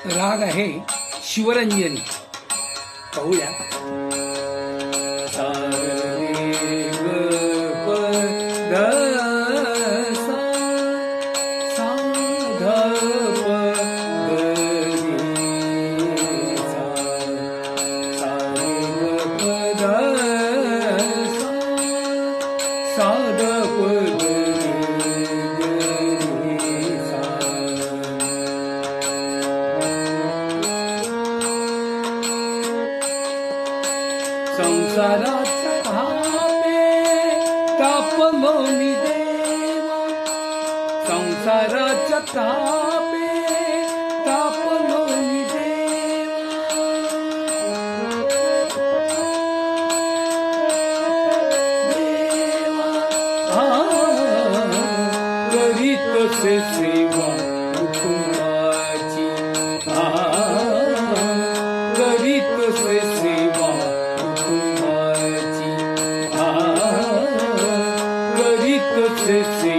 राग आहे शिवरंजनी. पाहूया. सा रे ग प ध सा, सा ध प ग रे सा, सा रे ग प ध सा, सा ध प ग रे सा. संसाराचा तापे तापलो मी देवा, संसाराचा तापे तापलो मी देवा. देवा करीतसे सेवा कुटुंबाची, करीतसे सेवा कुटुंबाची, करीतसे सेवा